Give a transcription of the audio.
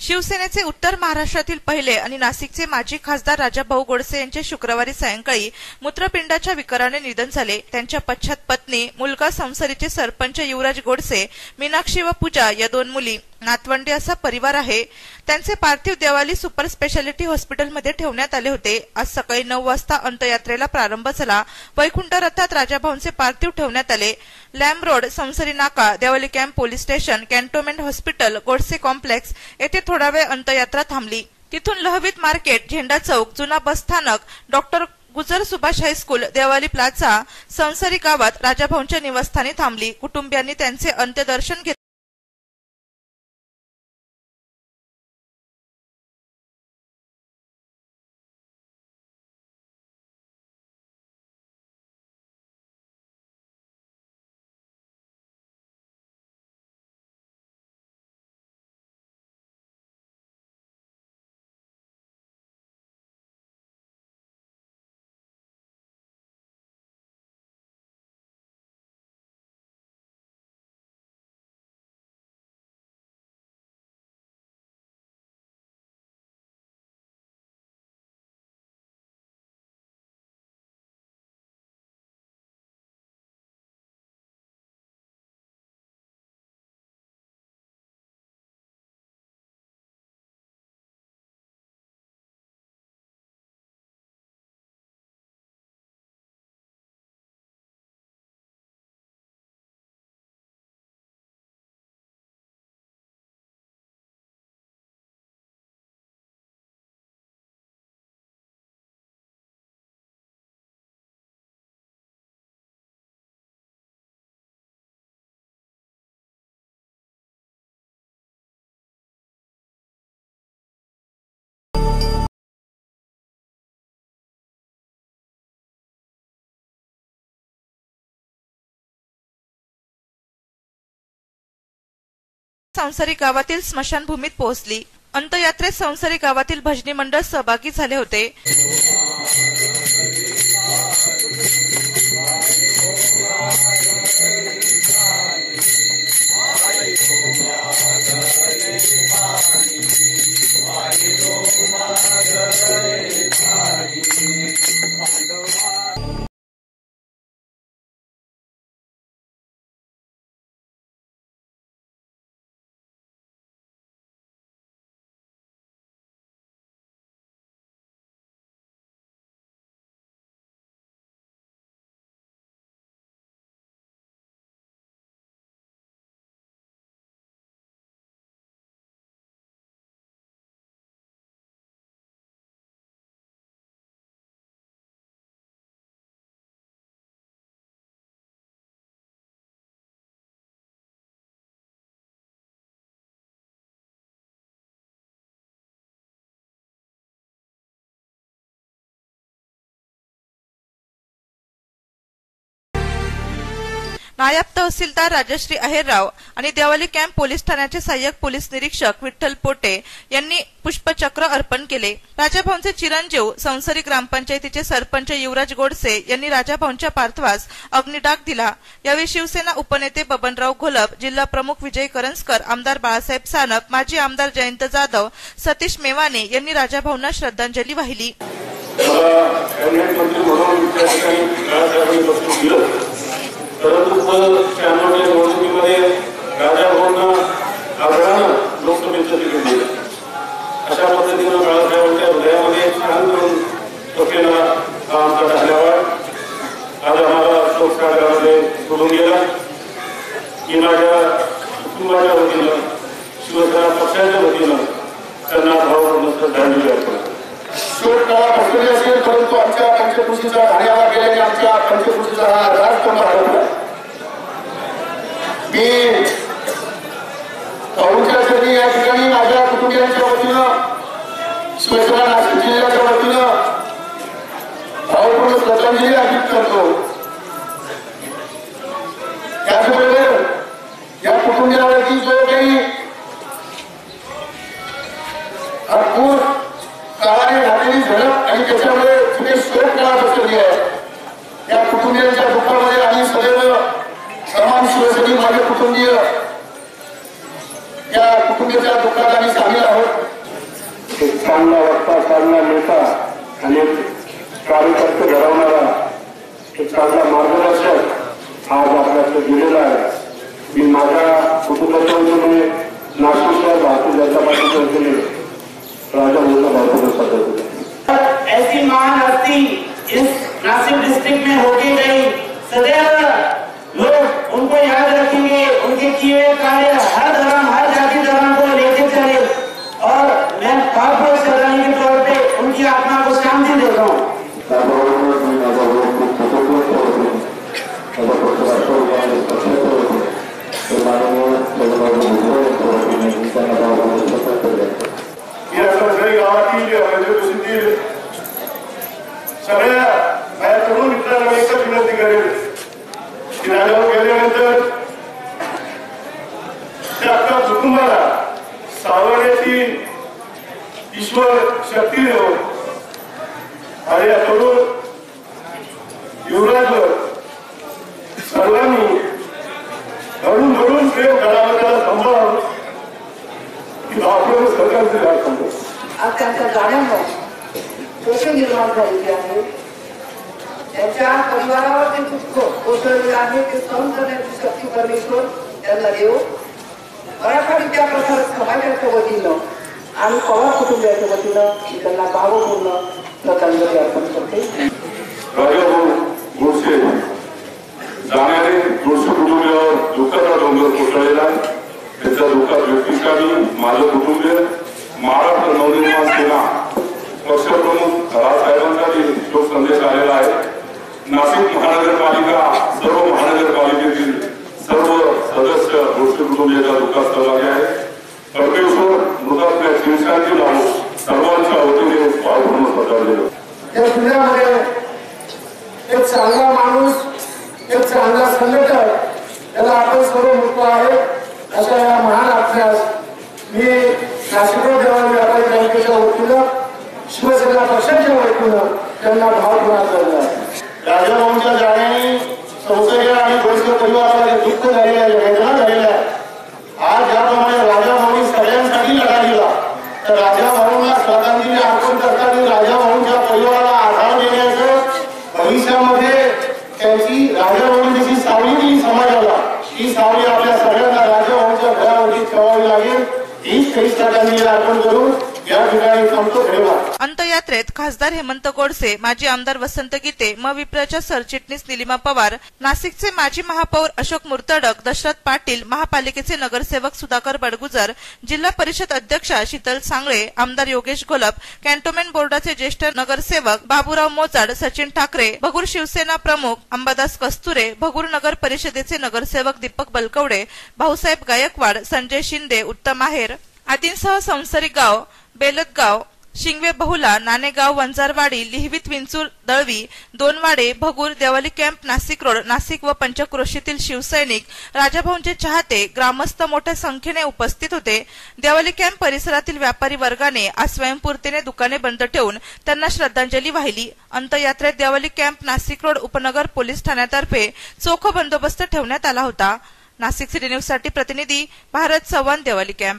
शिवसेनेचे उत्तर महाराष्ट्रातील पहिले आणि नाशिकचे माजी खासदार राजाभाऊ गोडसे यांचे शुक्रवारी सायंकाळी मूत्रपिंडाच्या विकाराने निधन झाले। त्यांच्या पश्चात पत्नी, मुलगा, संसारीचे सरपंच युवराज गोडसे, मीनाक्षी व पूजा या 2 मुली, नातवंडे असा परिवार आहे। त्यांचे पार्थिव देवाली सुपर स्पेशालिटी हॉस्पिटलमध्ये ठेवण्यात आले होते। आज सकाळी 9 वाजता अंत्ययात्रेला प्रारंभ झाला। वैकुंठ रथात राजाभाऊंचे पार्थिव ठेवण्यात आले। लॅम्ब रोड, संसरी नाका, Devali camp police station, cantonment hospital, Godse complex येथे थोडा वेळ अंत्ययात्रा थांबली। तिथून लहवीत मार्केट, झेंडा चौक, जुना बस स्थानक, डॉक्टर गुजर सुभाष हायस्कूल, देवाली प्लाझा, संसरी गावात राजाभाऊंच्या निवासस्थानी थांबली। कुटुंबियांनी त्यांचे अंत्यदर्शन घेतले। संसरी गावातील स्मशानभूमीत पोहोचली। अंत्ययात्रेत संसरी गावातील भजनी मंडळ सहभागी झाले होते। नायब तहसीलदार राजश्री अहेरराव आणि देवाली कॅम्प पोलीस ठाण्याचे सहाय्यक पोलीस निरीक्षक विठ्ठल पोटे यांनी पुष्पचक्र अर्पण केले। राजाभाऊंचे चिरंजीव, संसरी ग्रामपंचायतीचे सरपंच युवराज गोडसे यांनी राजाभाऊंच्या पार्थिवास अग्निडाग दिला। यावेळी शिवसेना उपनेते बबनराव घोलप, जिल्हा प्रमुख विजय करंजकर, आमदार बाळासाहेब सानप, माजी आमदार जयंत जाधव, सतीश मेवाने यांनी राजाभाऊंना श्रद्धांजली वाहिली। परंतु त्यामुळे निवडणुकीमध्ये राजाभाऊंना आग्रहानं लोकसभेचं तिकीट दिलं। अशा पद्धतीनं बाळासाहेबांच्या हृदयामध्ये स्थान करून बसलेला हा आमचा धन्यवाद आज आम्हाला शोककाळामध्ये सोडून गेला। की माझ्या कुटुंबाच्या वतीनं, शिवसेना पक्षाच्या वतीनं त्यांना भावपूर्ण श्रद्धांजली अर्पण करतो। शोककाळ बसलेली असेल, परंतु आमच्या पंचकृषीचा ठाण्याला गेल्याने आमच्या पंचकृषीचा हा राजकुंभ हरवला। मी भाऊंच्यासाठी या ठिकाणी माझ्या कुटुंबियांच्या वतीनं, शिवसेना नाशिक जिल्ह्याच्या वतीनं भावपूर्ण श्रद्धांजली अर्पित करतो। त्याचबरोबर या कुटुंबियांवरती जो काही अद्भुत काळाने घातलेली झडप आणि त्याच्यामुळे कुठे शोक काळा बसलेली आहे, या कुटुंबियांच्या दुःखामध्ये आम्ही सदैव समान शिवसैनिक माझे कुटुंबीय या कुटुंबियांच्या दुःखात आम्ही सामील आहोत। चांगला वक्ता, चांगला नेता आणि कार्यकर्ते घडवणारा एक चांगला मार्गदर्शक आज आपल्याकडे दिलेला आहे. मी माझ्या कुटुंबाच्या वतीने नाशिकच्या भारतीय जनता पार्टीच्या वतीने राजा भाऊंना बहुत बहुत ऐसी महान हस्ती इस नासिक डिस्ट्रिक्ट में होके गई, सदैव लोग उनको याद रखेंगे, उनके किए हुए कार्य हर धर्म हर जाति धर्म को लेके चले और मैं बहुत श्रद्धांजलि के तौर पे उनकी आत्मा को शांति देता हूँ. गावातील सगळ्या माझ्या तरुण मित्रांना एकच विनंती करेल की राजाभाऊ गेल्यानंतर त्या आपल्या कुटुंबाला सावरण्याची ईश्वर शक्ती देव आणि या तरुण युवराजवर सर्वांनी धरून धरून प्रेम करावं, त्याला सांभाळावं की आपल्याला सरकारचे राज सांगतो. आज त्यांच्या जाण्यामुळे कशी निर्माण झालेली आहे, त्यांच्या परिवारावर जे दुःख कोसळलेलं आहे ते सहन करण्याची शक्ती परमेश्वर त्यांना देव. मराठा विद्या प्रसारक समाजाच्या वतीनं आणि पवार कुटुंबियाच्या वतीनं मी त्यांना भावपूर्ण श्रद्धांजली अर्पण करते. राजाभाऊ गोडसे जाणारे गोडसे कुटुंबियावर दुःखाचा डोंगर कोसळलेला आहे. त्यांच्या दुःखात व्यक्तीचा मी माझं कुटुंबीय महाराष्ट्र नवनिर्माण सेना पक्षप्रमुख राजसाहेबांचा तो संदेश आलेला आहे. नाशिक महानगरपालिका सर्व महानगरपालिकेतील सर्व सदस्य गोष्टी कुटुंबियाच्या दुःखात सहभागी आहे. परमेश्वर मृतात्म्या शिवशांती लावू सर्वांच्या वतीने भावपूर्ण श्रद्धांजली. या जिल्ह्यामध्ये एक चांगला माणूस, एक चांगला संघटक याला आपण सर्व मुक्त आहे अशा या महान आत्म्यास मी नाशिकरोड देवानी व्यापारी बँकेच्या वतीनं शिवसेना पक्षाच्या वतीनं त्यांना भावपूर्ण करणार आहे. राजाभाऊंच्या जाण्याने संसदीय आणि गोडसे परिवाराला दुःख झालेलं आहे, वेदना झालेल्या आहे. आज ज्याप्रमाणे राजाभाऊंनी सगळ्यांसाठी लढा दिला तर राजाभाऊंना श्रद्धांजली अर्पण करताना राजाभाऊंच्या परिवाराला आधार देण्याचं भविष्यामध्ये त्यांची राजाभाऊंनी जशी सावली दिली समाजाला, ही सावली आपल्या सगळ्यांना राजाभाऊंच्या घरावरती ठेवावी लागेल. हीच काही श्रद्धांजली अर्पण करून या ठिकाणी थांबतो. धन्यवाद. अंत्ययात्रेत खासदार हेमंत गोडसे, माजी आमदार वसंत गीते, विप्राच्या सरचिटणीस निलिमा पवार, नाशिकचे माजी महापौर अशोक मुर्तडक, दशरथ पाटील, महापालिकेचे नगरसेवक सुधाकर बडगुजर, जिल्हा परिषद अध्यक्षा शीतल सांगळे, आमदार योगेश घोलप, कॅन्टोन्मेंट बोर्डाचे ज्येष्ठ नगरसेवक बाबूराव मोजाड, सचिन ठाकरे, भगूर शिवसेना प्रमुख अंबादास कस्तुरे, भगूर नगर परिषदेचे नगरसेवक दीपक बलकवडे, भाऊसाहेब गायकवाड, संजय शिंदे, उत्तम आहेर आदींसह संसरी गाव, बेलतगाव, शिंगवे बहुला, नाणेगाव, वंजारवाडी, लिहिवीत विंचूर दळवी, दोनवाडे, भगूर, देवाली कॅम्प, नाशिक रोड, नाशिक व पंचक्रोशीतील शिवसैनिक, राजाभाऊंचे चाहते, ग्रामस्थ मोठ्या संख्येने उपस्थित होते. देवाली कॅम्प परिसरातील व्यापारी वर्गाने आज स्वयंपूर्तीने दुकाने बंद ठेवून त्यांना श्रद्धांजली वाहिली. अंत्ययात्रेत देवाली कॅम्प, नाशिक रोड उपनगर पोलीस ठाण्यातर्फे चोख बंदोबस्त ठेवण्यात आला होता. नाशिक सिटी न्यूज साठी प्रतिनिधी भारत चव्हाण, देवाली कॅम्प.